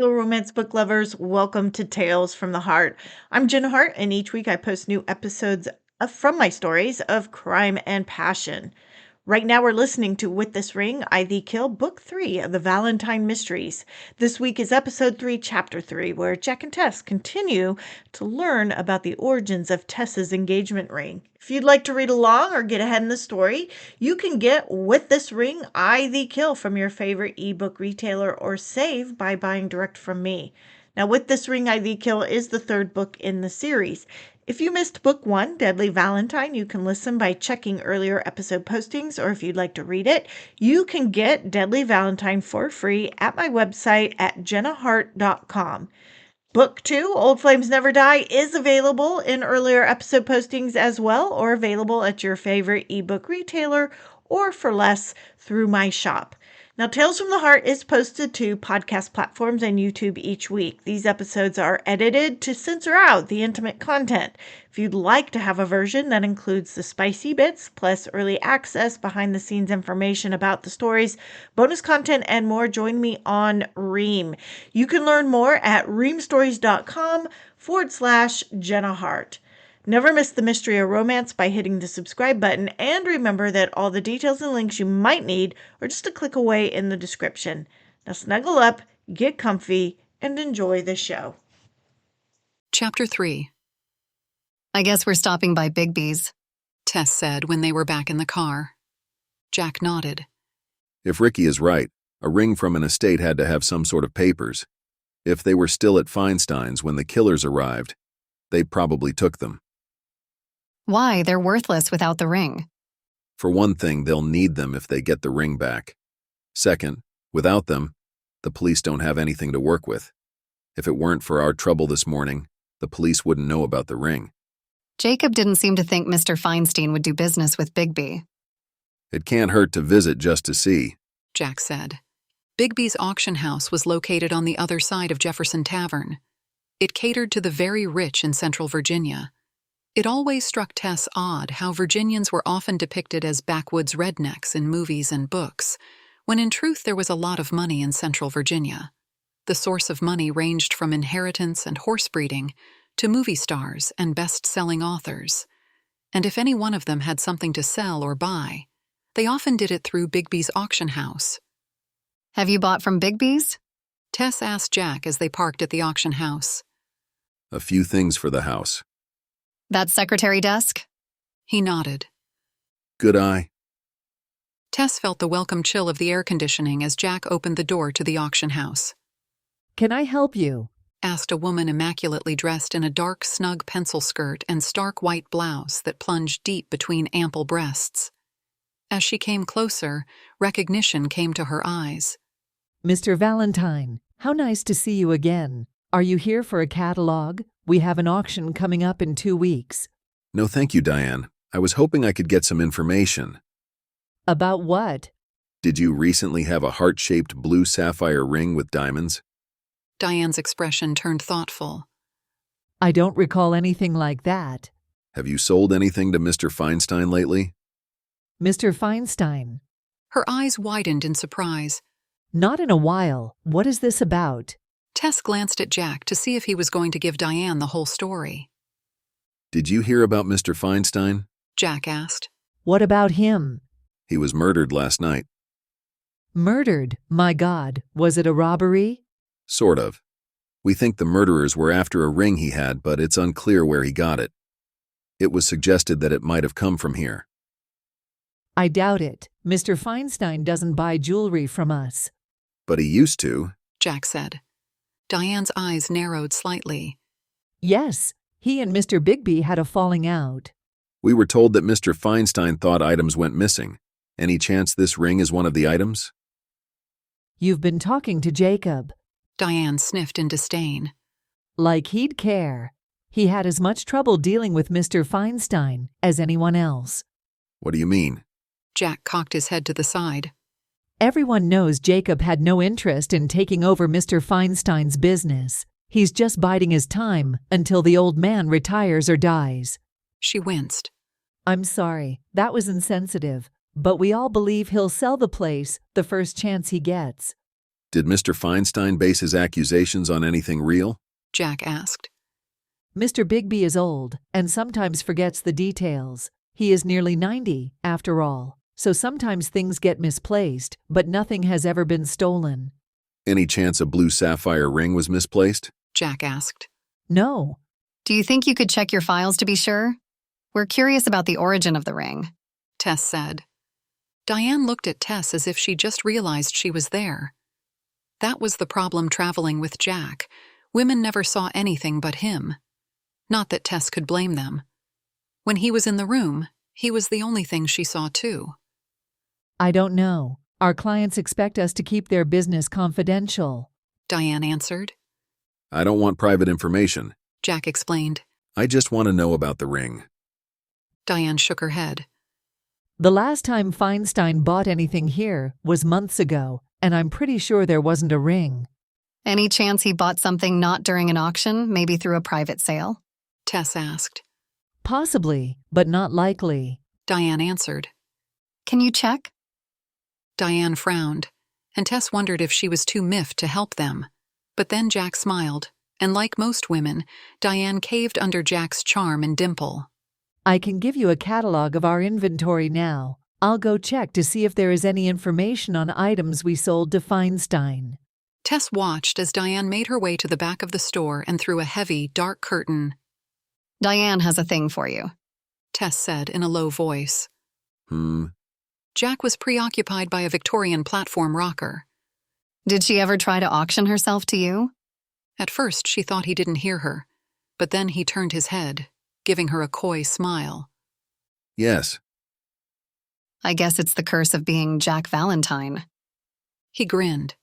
Hello, romance book lovers. Welcome to Tales from the Heart. I'm Jenna Harte, and each week I post new episodes from my stories of crime and passion. Right now, we're listening to With This Ring, I Thee Kill, Book 3 of the Valentine Mysteries. This week is Episode 3, Chapter 3, where Jack and Tess continue to learn about the origins of Tess's engagement ring. If you'd like to read along or get ahead in the story, you can get With This Ring, I Thee Kill from your favorite ebook retailer or save by buying direct from me. Now, With This Ring, I Thee Kill is the third book in the series. If you missed book 1, Deadly Valentine, you can listen by checking earlier episode postings, or if you'd like to read it, you can get Deadly Valentine for free at my website at jennaharte.com. Book 2, Old Flames Never Die, is available in earlier episode postings as well, or available at your favorite ebook retailer, or for less through my shop. Now, Tales from the Heart is posted to podcast platforms and YouTube each week. These episodes are edited to censor out the intimate content. If you'd like to have a version that includes the spicy bits, plus early access, behind-the-scenes information about the stories, bonus content, and more, join me on Ream. You can learn more at reamstories.com/Jenna Harte. Never miss the mystery or romance by hitting the subscribe button, and remember that all the details and links you might need are just a click away in the description. Now snuggle up, get comfy, and enjoy the show. Chapter 3. I guess we're stopping by Bigby's, Tess said when they were back in the car. Jack nodded. If Ricky is right, a ring from an estate had to have some sort of papers. If they were still at Feinstein's when the killers arrived, they probably took them. Why? They're worthless without the ring. For one thing, they'll need them if they get the ring back. Second, without them, the police don't have anything to work with. If it weren't for our trouble this morning, the police wouldn't know about the ring. Jacob didn't seem to think Mr. Feinstein would do business with Bigby. It can't hurt to visit just to see, Jack said. Bigby's auction house was located on the other side of Jefferson Tavern. It catered to the very rich in Central Virginia. It always struck Tess odd how Virginians were often depicted as backwoods rednecks in movies and books, when in truth there was a lot of money in Central Virginia. The source of money ranged from inheritance and horse breeding to movie stars and best-selling authors. And if any one of them had something to sell or buy, they often did it through Bigby's auction house. Have you bought from Bigby's? Tess asked Jack as they parked at the auction house. a few things for the house. That secretary desk? He nodded. Good eye. Tess felt the welcome chill of the air conditioning as Jack opened the door to the auction house. Can I help you? Asked a woman immaculately dressed in a dark, snug pencil skirt and stark white blouse that plunged deep between ample breasts. As she came closer, recognition came to her eyes. Mr. Valentine, how nice to see you again. Are you here for a catalog? We have an auction coming up in 2 weeks. No, thank you, Diane. I was hoping I could get some information. About what? Did you recently have a heart-shaped blue sapphire ring with diamonds? Diane's expression turned thoughtful. I don't recall anything like that. Have you sold anything to Mr. Feinstein lately? Mr. Feinstein. Her eyes widened in surprise. Not in a while. What is this about? Tess glanced at Jack to see if he was going to give Diane the whole story. Did you hear about Mr. Feinstein? Jack asked. What about him? He was murdered last night. Murdered? My God, was it a robbery? Sort of. We think the murderers were after a ring he had, but it's unclear where he got it. It was suggested that it might have come from here. I doubt it. Mr. Feinstein doesn't buy jewelry from us. But he used to. Jack said. Diane's eyes narrowed slightly. Yes, he and Mr. Bigby had a falling out. We were told that Mr. Feinstein thought items went missing. Any chance this ring is one of the items? You've been talking to Jacob. Diane sniffed in disdain. Like he'd care. He had as much trouble dealing with Mr. Feinstein as anyone else. What do you mean? Jack cocked his head to the side. Everyone knows Jacob had no interest in taking over Mr. Feinstein's business. He's just biding his time until the old man retires or dies. She winced. I'm sorry, that was insensitive, but we all believe he'll sell the place the first chance he gets. Did Mr. Feinstein base his accusations on anything real? Jack asked. Mr. Bigby is old and sometimes forgets the details. He is nearly 90, after all, so sometimes things get misplaced, but nothing has ever been stolen. Any chance a blue sapphire ring was misplaced? Jack asked. No. Do you think you could check your files to be sure? We're curious about the origin of the ring. Tess said. Diane looked at Tess as if she just realized she was there. That was the problem traveling with Jack. Women never saw anything but him. Not that Tess could blame them. When he was in the room, he was the only thing she saw too. I don't know. Our clients expect us to keep their business confidential. Diane answered. I don't want private information. Jack explained. I just want to know about the ring. Diane shook her head. The last time Feinstein bought anything here was months ago, and I'm pretty sure there wasn't a ring. Any chance he bought something not during an auction, maybe through a private sale? Tess asked. Possibly, but not likely. Diane answered. Can you check? Diane frowned, and Tess wondered if she was too miffed to help them. But then Jack smiled, and like most women, Diane caved under Jack's charm and dimple. I can give you a catalog of our inventory now. I'll go check to see if there is any information on items we sold to Feinstein. Tess watched as Diane made her way to the back of the store and through a heavy, dark curtain. Diane has a thing for you. Tess said in a low voice. Jack was preoccupied by a Victorian platform rocker. Did she ever try to auction herself to you? At first, she thought he didn't hear her, but then he turned his head, giving her a coy smile. Yes. I guess it's the curse of being Jack Valentine. He grinned.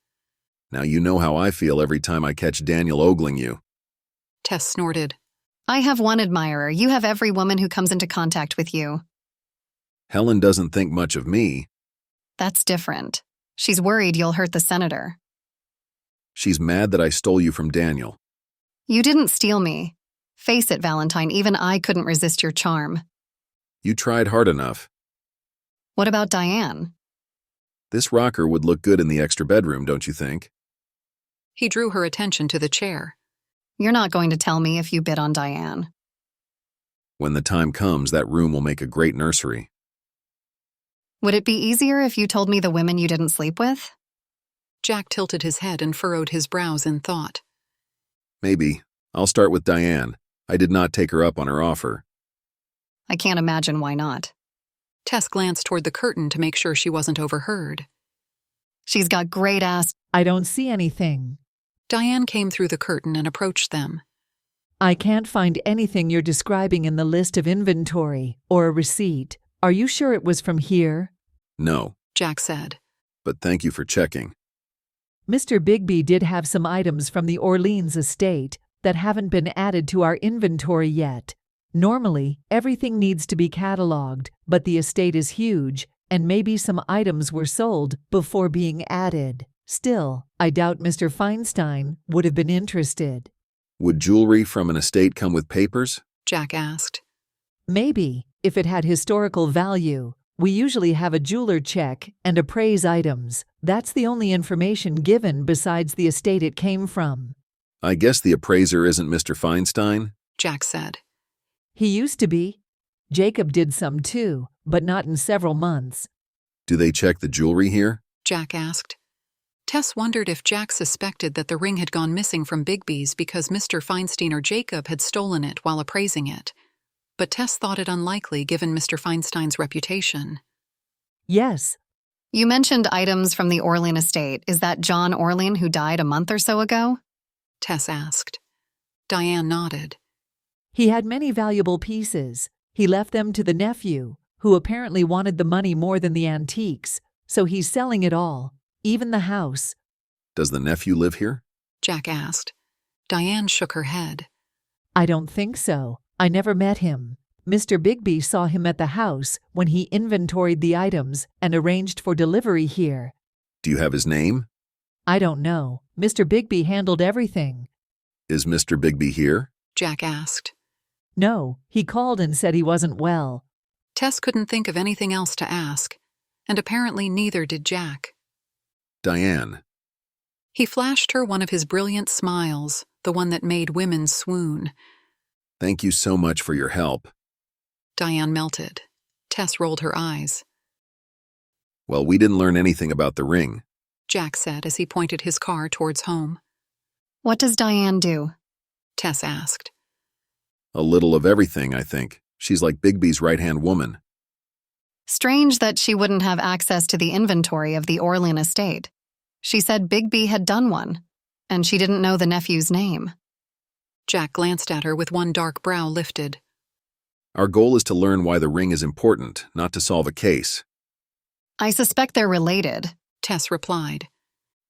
Now you know how I feel every time I catch Daniel ogling you. Tess snorted. I have one admirer. You have every woman who comes into contact with you. Helen doesn't think much of me. That's different. She's worried you'll hurt the senator. She's mad that I stole you from Daniel. You didn't steal me. Face it, Valentine, even I couldn't resist your charm. You tried hard enough. What about Diane? This rocker would look good in the extra bedroom, don't you think? He drew her attention to the chair. You're not going to tell me if you bid on Diane. When the time comes, that room will make a great nursery. Would it be easier if you told me the women you didn't sleep with? Jack tilted his head and furrowed his brows in thought. Maybe. I'll start with Diane. I did not take her up on her offer. I can't imagine why not. Tess glanced toward the curtain to make sure she wasn't overheard. She's got great ass. I don't see anything. Diane came through the curtain and approached them. I can't find anything you're describing in the list of inventory or a receipt. Are you sure it was from here? No. Jack said. But thank you for checking. Mr. Bigby did have some items from the Orleans estate that haven't been added to our inventory yet. Normally, everything needs to be cataloged, but the estate is huge, and maybe some items were sold before being added. Still, I doubt Mr. Feinstein would have been interested. Would jewelry from an estate come with papers? Jack asked. Maybe, if it had historical value. We usually have a jeweler check and appraise items. That's the only information given besides the estate it came from. I guess the appraiser isn't Mr. Feinstein? Jack said. He used to be. Jacob did some too, but not in several months. Do they check the jewelry here? Jack asked. Tess wondered if Jack suspected that the ring had gone missing from Bigby's because Mr. Feinstein or Jacob had stolen it while appraising it. But Tess thought it unlikely given Mr. Feinstein's reputation. Yes. You mentioned items from the Orlean estate. Is that John Orlean who died a month or so ago? Tess asked. Diane nodded. He had many valuable pieces. He left them to the nephew, who apparently wanted the money more than the antiques, so he's selling it all, even the house. Does the nephew live here? Jack asked. Diane shook her head. I don't think so. I never met him. Mr. Bigby saw him at the house when he inventoried the items and arranged for delivery here. Do you have his name? I don't know. Mr. Bigby handled everything. Is Mr. Bigby here? Jack asked. No, he called and said he wasn't well. Tess couldn't think of anything else to ask, and apparently neither did Jack. Diane. He flashed her one of his brilliant smiles, the one that made women swoon. Thank you so much for your help. Diane melted. Tess rolled her eyes. Well, we didn't learn anything about the ring. Jack said as he pointed his car towards home. What does Diane do? Tess asked. A little of everything, I think. She's like Bigby's right-hand woman. Strange that she wouldn't have access to the inventory of the Orlean estate. She said Bigby had done one, and she didn't know the nephew's name. Jack glanced at her with one dark brow lifted. Our goal is to learn why the ring is important, not to solve a case. I suspect they're related. Tess replied.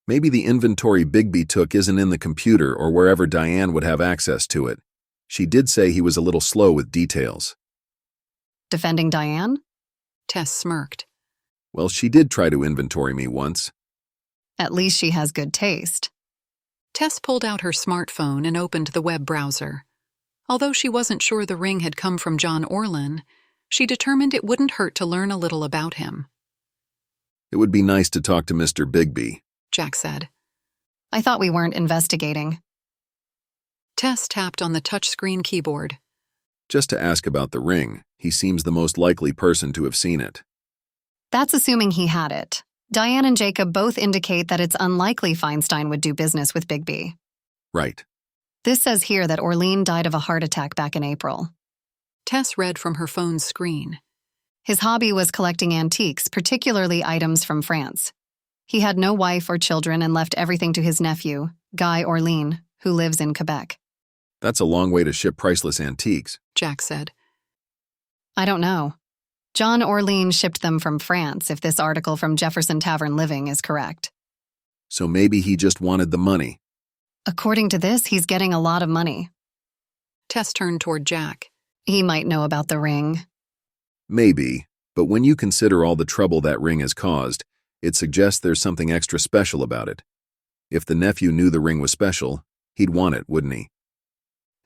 Maybe the inventory Bigby took isn't in the computer or wherever Diane would have access to it. She did say he was a little slow with details. Defending Diane? Tess smirked. Well, she did try to inventory me once. At least she has good taste. Tess pulled out her smartphone and opened the web browser. Although she wasn't sure the ring had come from John Orlean, she determined it wouldn't hurt to learn a little about him. It would be nice to talk to Mr. Bigby, Jack said. I thought we weren't investigating. Tess tapped on the touchscreen keyboard. just to ask about the ring. He seems the most likely person to have seen it. That's assuming he had it. Diane and Jacob both indicate that it's unlikely Feinstein would do business with Bigby. Right. This says here that Orlean died of a heart attack back in April. Tess read from her phone's screen. His hobby was collecting antiques, particularly items from France. He had no wife or children and left everything to his nephew, Guy Orlean, who lives in Quebec. That's a long way to ship priceless antiques. Jack said. I don't know. John Orlean shipped them from France, if this article from Jefferson Tavern Living is correct. So maybe he just wanted the money. According to this, he's getting a lot of money. Tess turned toward Jack. He might know about the ring. Maybe, but when you consider all the trouble that ring has caused, it suggests there's something extra special about it. If the nephew knew the ring was special, he'd want it, wouldn't he?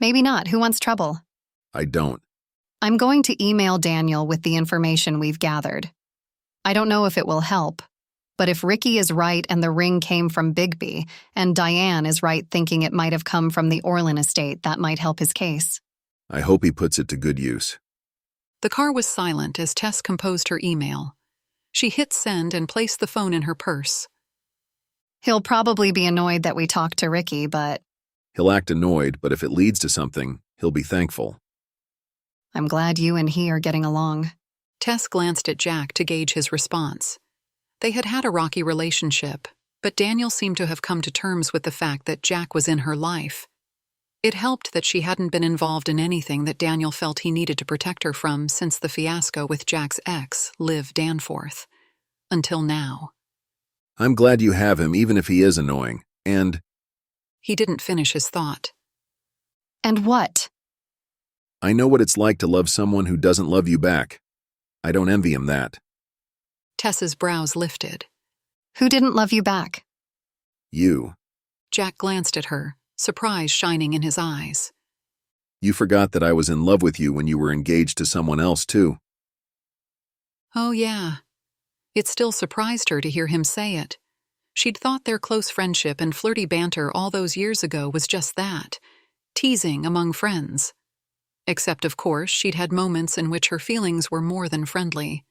Maybe not. Who wants trouble? I don't. I'm going to email Daniel with the information we've gathered. I don't know if it will help, but if Ricky is right and the ring came from Bigby, and Diane is right thinking it might have come from the Orlean estate, that might help his case. I hope he puts it to good use. The car was silent as Tess composed her email. She hit send and placed the phone in her purse. He'll probably be annoyed that we talked to Ricky, but He'll act annoyed, but if it leads to something, he'll be thankful. I'm glad you and he are getting along. Tess glanced at Jack to gauge his response. They had had a rocky relationship, but Daniel seemed to have come to terms with the fact that Jack was in her life. It helped that she hadn't been involved in anything that Daniel felt he needed to protect her from since the fiasco with Jack's ex, Liv Danforth. Until now. I'm glad you have him, even if he is annoying, and He didn't finish his thought. And what? I know what it's like to love someone who doesn't love you back. I don't envy him that. Tess's brows lifted. Who didn't love you back? You. Jack glanced at her, surprise shining in his eyes. You forgot that I was in love with you when you were engaged to someone else, too. Oh, yeah. It still surprised her to hear him say it. She'd thought their close friendship and flirty banter all those years ago was just that, teasing among friends. Except, of course, she'd had moments in which her feelings were more than friendly.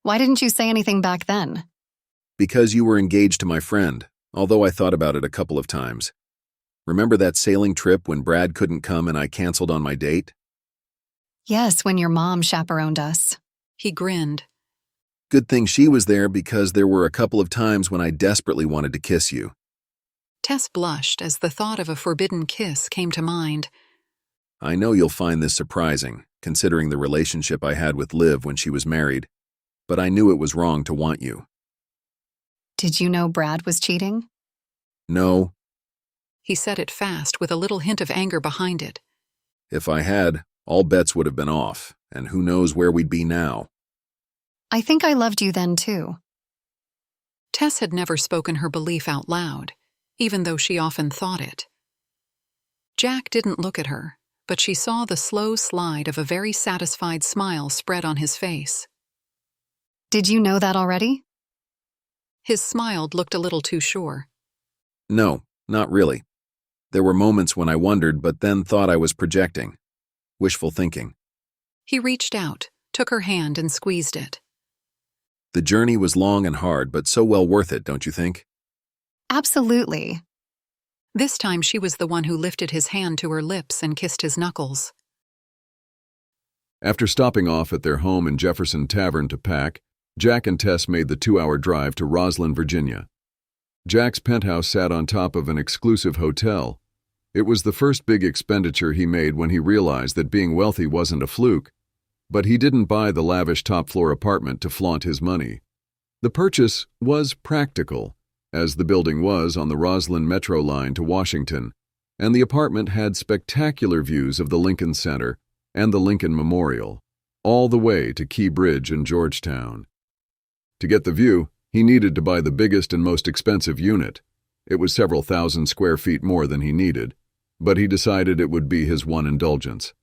Why didn't you say anything back then? Because you were engaged to my friend, although I thought about it a couple of times. Remember that sailing trip when Brad couldn't come and I canceled on my date? Yes, when your mom chaperoned us. He grinned. Good thing she was there because there were a couple of times when I desperately wanted to kiss you. Tess blushed as the thought of a forbidden kiss came to mind. I know you'll find this surprising, considering the relationship I had with Liv when she was married, but I knew it was wrong to want you. Did you know Brad was cheating? No, He said it fast with a little hint of anger behind it. if I had, all bets would have been off, and who knows where we'd be now. I think I loved you then, too. Tess had never spoken her belief out loud, even though she often thought it. Jack didn't look at her, but she saw the slow slide of a very satisfied smile spread on his face. Did you know that already? His smile looked a little too sure. No, not really. There were moments when I wondered, but then thought I was projecting. Wishful thinking. He reached out, took her hand, and squeezed it. The journey was long and hard, but so well worth it, don't you think? Absolutely. This time she was the one who lifted his hand to her lips and kissed his knuckles. After stopping off at their home in Jefferson Tavern to pack, Jack and Tess made the 2-hour drive to Roslyn, Virginia. Jack's penthouse sat on top of an exclusive hotel. It was the first big expenditure he made when he realized that being wealthy wasn't a fluke, but he didn't buy the lavish top-floor apartment to flaunt his money. The purchase was practical, as the building was on the Roslyn Metro line to Washington, and the apartment had spectacular views of the Lincoln Center and the Lincoln Memorial, all the way to Key Bridge in Georgetown. To get the view, he needed to buy the biggest and most expensive unit. It was several thousand square feet more than he needed, but he decided it would be his one indulgence.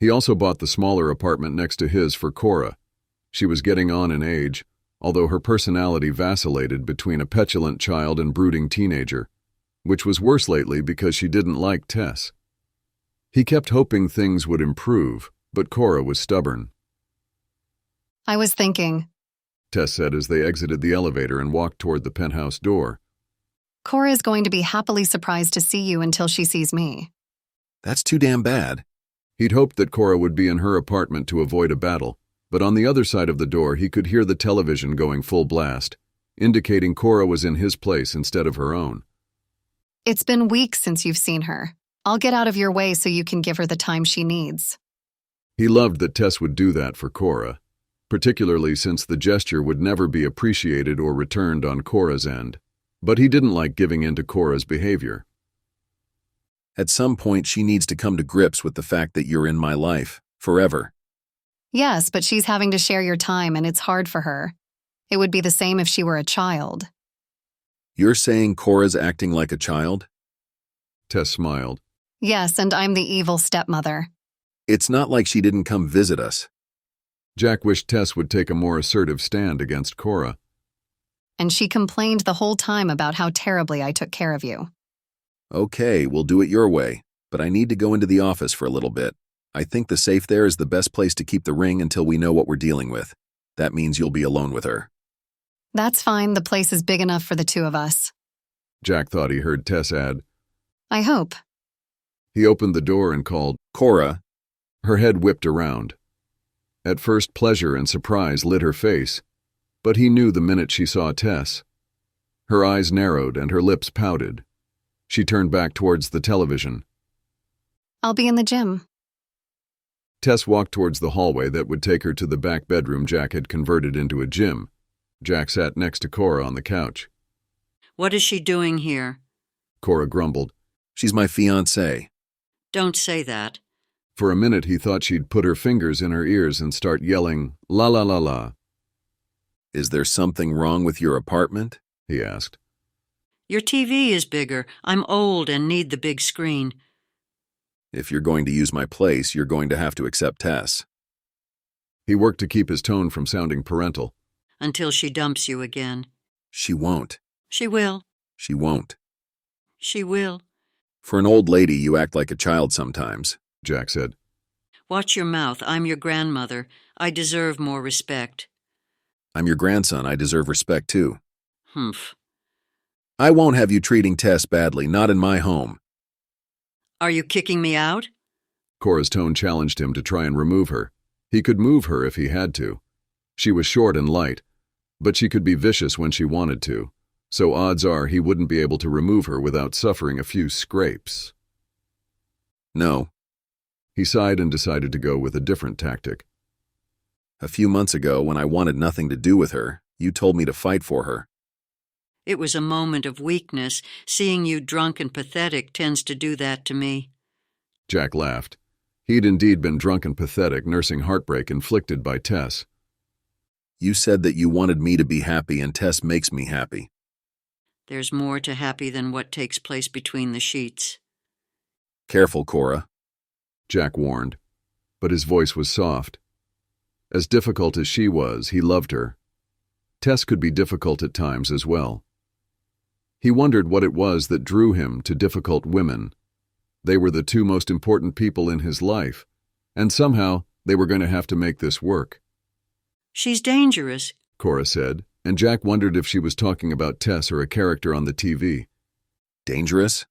He also bought the smaller apartment next to his for Cora. She was getting on in age, although her personality vacillated between a petulant child and brooding teenager, which was worse lately because she didn't like Tess. He kept hoping things would improve, but Cora was stubborn. I was thinking, Tess said as they exited the elevator and walked toward the penthouse door. Cora is going to be happily surprised to see you until she sees me. That's too damn bad. He'd hoped that Cora would be in her apartment to avoid a battle, but on the other side of the door he could hear the television going full blast, indicating Cora was in his place instead of her own. It's been weeks since you've seen her. I'll get out of your way so you can give her the time she needs. He loved that Tess would do that for Cora, particularly since the gesture would never be appreciated or returned on Cora's end. But he didn't like giving in to Cora's behavior. At some point, she needs to come to grips with the fact that you're in my life, forever. Yes, but she's having to share your time and it's hard for her. It would be the same if she were a child. You're saying Cora's acting like a child? Tess smiled. Yes, and I'm the evil stepmother. It's not like she didn't come visit us. Jack wished Tess would take a more assertive stand against Cora. And she complained the whole time about how terribly I took care of you. Okay, we'll do it your way, but I need to go into the office for a little bit. I think the safe there is the best place to keep the ring until we know what we're dealing with. That means you'll be alone with her. That's fine, the place is big enough for the two of us. Jack thought he heard Tess add. I hope. He opened the door and called, Cora. Her head whipped around. At first, pleasure and surprise lit her face, but he knew the minute she saw Tess. Her eyes narrowed and her lips pouted. She turned back towards the television. I'll be in the gym. Tess walked towards the hallway that would take her to the back bedroom Jack had converted into a gym. Jack sat next to Cora on the couch. What is she doing here? Cora grumbled. She's my fiancée. Don't say that. For a minute he thought she'd put her fingers in her ears and start yelling, la la la la. Is there something wrong with your apartment? He asked. Your TV is bigger. I'm old and need the big screen. If you're going to use my place, you're going to have to accept Tess. He worked to keep his tone from sounding parental. Until she dumps you again. She won't. She will. She won't. She will. For an old lady, you act like a child sometimes, Jack said. Watch your mouth. I'm your grandmother. I deserve more respect. I'm your grandson. I deserve respect, too. Humph. I won't have you treating Tess badly, not in my home. Are you kicking me out? Cora's tone challenged him to try and remove her. He could move her if he had to. She was short and light, but she could be vicious when she wanted to, so odds are he wouldn't be able to remove her without suffering a few scrapes. No. He sighed and decided to go with a different tactic. A few months ago, when I wanted nothing to do with her, you told me to fight for her. It was a moment of weakness. Seeing you drunk and pathetic tends to do that to me. Jack laughed. He'd indeed been drunk and pathetic, nursing heartbreak inflicted by Tess. You said that you wanted me to be happy, and Tess makes me happy. There's more to happy than what takes place between the sheets. Careful, Cora, Jack warned, but his voice was soft. As difficult as she was, he loved her. Tess could be difficult at times as well. He wondered what it was that drew him to difficult women. They were the two most important people in his life, and somehow they were going to have to make this work. She's dangerous, Cora said, and Jack wondered if she was talking about Tess or a character on the TV. Dangerous?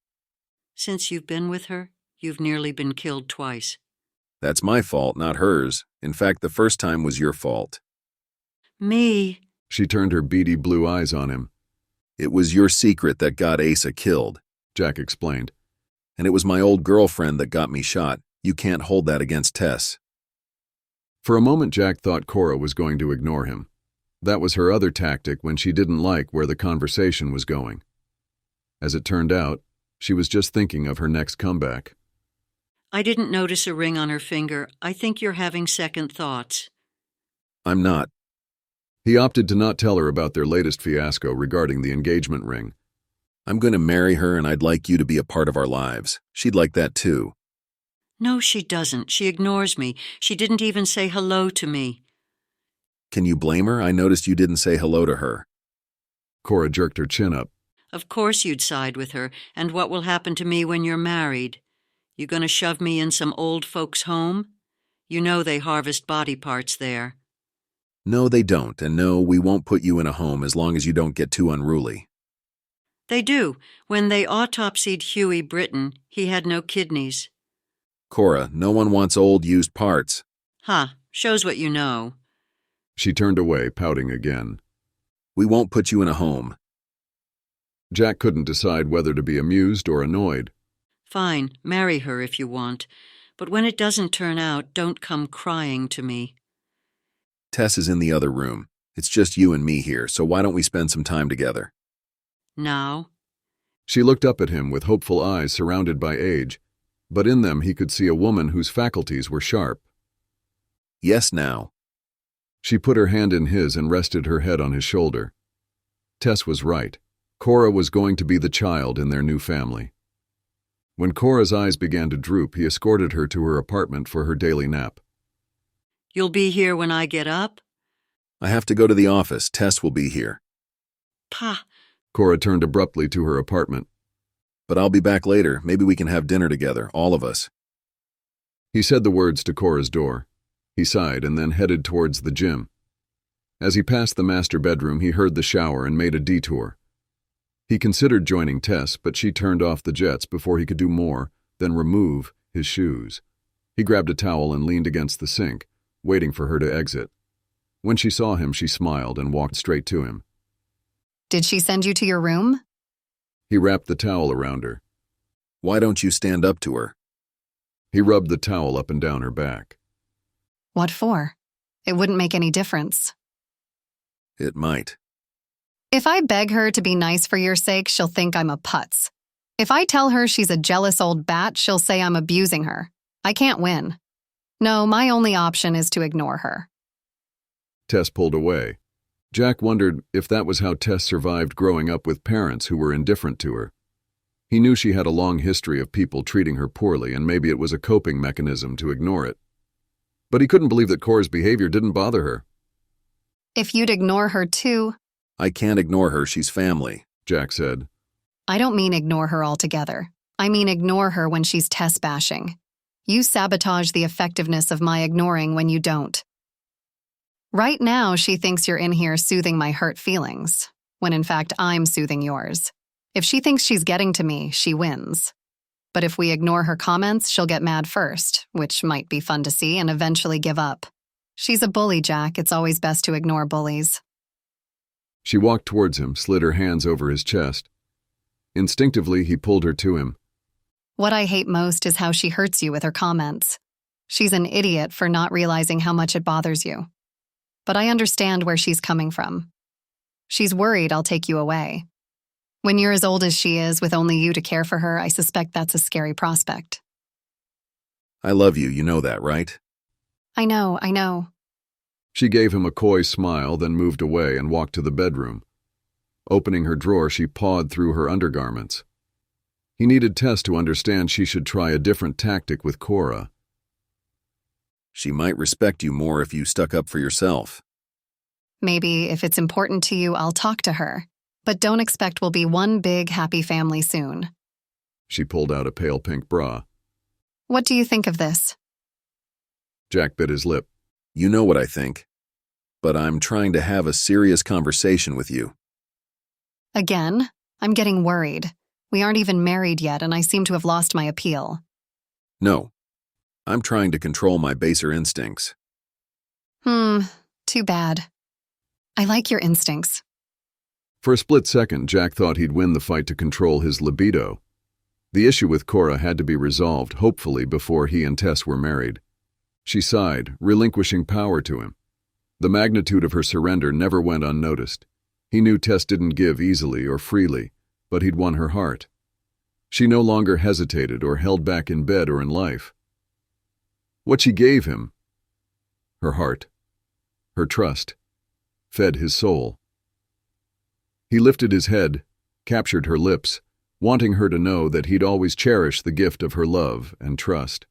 Since you've been with her, you've nearly been killed twice. That's my fault, not hers. In fact, the first time was your fault. Me? She turned her beady blue eyes on him. It was your secret that got Asa killed, Jack explained. And it was my old girlfriend that got me shot. You can't hold that against Tess. For a moment, Jack thought Cora was going to ignore him. That was her other tactic when she didn't like where the conversation was going. As it turned out, she was just thinking of her next comeback. I didn't notice a ring on her finger. I think you're having second thoughts. I'm not. He opted to not tell her about their latest fiasco regarding the engagement ring. I'm going to marry her and I'd like you to be a part of our lives. She'd like that too. No, she doesn't. She ignores me. She didn't even say hello to me. Can you blame her? I noticed you didn't say hello to her. Cora jerked her chin up. Of course you'd side with her, and what will happen to me when you're married? You gonna shove me in some old folks' home? You know they harvest body parts there. No, they don't, and no, we won't put you in a home as long as you don't get too unruly. They do. When they autopsied Huey Britton, he had no kidneys. Cora, no one wants old, used parts. Shows what you know. She turned away, pouting again. We won't put you in a home. Jack couldn't decide whether to be amused or annoyed. Fine, marry her if you want. But when it doesn't turn out, don't come crying to me. Tess is in the other room. It's just you and me here, so why don't we spend some time together? Now? She looked up at him with hopeful eyes surrounded by age, but in them he could see a woman whose faculties were sharp. Yes, now. She put her hand in his and rested her head on his shoulder. Tess was right. Cora was going to be the child in their new family. When Cora's eyes began to droop, he escorted her to her apartment for her daily nap. You'll be here when I get up? I have to go to the office. Tess will be here. Pa. Cora turned abruptly to her apartment. But I'll be back later. Maybe we can have dinner together, all of us. He said the words to Cora's door. He sighed and then headed towards the gym. As he passed the master bedroom, he heard the shower and made a detour. He considered joining Tess, but she turned off the jets before he could do more than remove his shoes. He grabbed a towel and leaned against the sink, waiting for her to exit. When she saw him, she smiled and walked straight to him. Did she send you to your room? He wrapped the towel around her. Why don't you stand up to her? He rubbed the towel up and down her back. What for? It wouldn't make any difference. It might. If I beg her to be nice for your sake, she'll think I'm a putz. If I tell her she's a jealous old bat, she'll say I'm abusing her. I can't win. No, my only option is to ignore her. Tess pulled away. Jack wondered if that was how Tess survived growing up with parents who were indifferent to her. He knew she had a long history of people treating her poorly, and maybe it was a coping mechanism to ignore it. But he couldn't believe that Cora's behavior didn't bother her. If you'd ignore her too... I can't ignore her, she's family, Jack said. I don't mean ignore her altogether. I mean ignore her when she's Tess bashing. You sabotage the effectiveness of my ignoring when you don't. Right now, she thinks you're in here soothing my hurt feelings, when in fact I'm soothing yours. If she thinks she's getting to me, she wins. But if we ignore her comments, she'll get mad first, which might be fun to see, and eventually give up. She's a bully, Jack. It's always best to ignore bullies. She walked towards him, slid her hands over his chest. Instinctively, he pulled her to him. What I hate most is how she hurts you with her comments. She's an idiot for not realizing how much it bothers you. But I understand where she's coming from. She's worried I'll take you away. When you're as old as she is, with only you to care for her, I suspect that's a scary prospect. I love you, you know that, right? I know. She gave him a coy smile, then moved away and walked to the bedroom. Opening her drawer, she pawed through her undergarments. He needed Tess to understand she should try a different tactic with Cora. She might respect you more if you stuck up for yourself. Maybe if it's important to you, I'll talk to her. but don't expect we'll be one big happy family soon. She pulled out a pale pink bra. What do you think of this? Jack bit his lip. You know what I think. But I'm trying to have a serious conversation with you. Again? I'm getting worried. We aren't even married yet, and I seem to have lost my appeal. No. I'm trying to control my baser instincts. Too bad. I like your instincts. For a split second, Jack thought he'd win the fight to control his libido. The issue with Cora had to be resolved, hopefully, before he and Tess were married. She sighed, relinquishing power to him. The magnitude of her surrender never went unnoticed. He knew Tess didn't give easily or freely, but he'd won her heart. She no longer hesitated or held back in bed or in life. What she gave him, her heart, her trust, fed his soul. He lifted his head, captured her lips, wanting her to know that he'd always cherish the gift of her love and trust.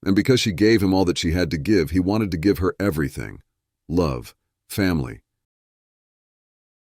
And because she gave him all that she had to give, he wanted to give her everything: love, family.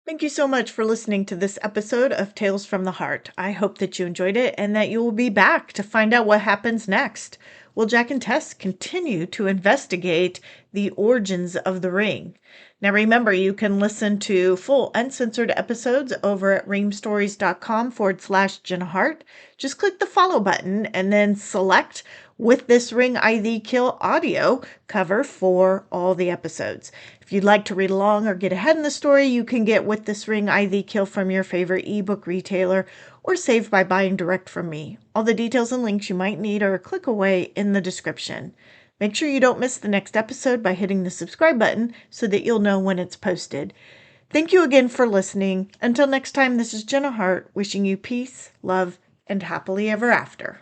Thank you so much for listening to this episode of Tales from the Heart. I hope that you enjoyed it and that you will be back to find out what happens next. Will Jack and Tess continue to investigate the origins of the ring? Now remember, you can listen to full uncensored episodes over at reamstories.com/Jenna Harte. Just click the follow button and then select With This Ring I Thee Kill audio cover for all the episodes. If you'd like to read along or get ahead in the story, you can get With This Ring I Thee Kill from your favorite ebook retailer or save by buying direct from me. All the details and links you might need are a click away in the description. Make sure you don't miss the next episode by hitting the subscribe button so that you'll know when it's posted. Thank you again for listening. Until next time, this is Jenna Harte wishing you peace, love, and happily ever after.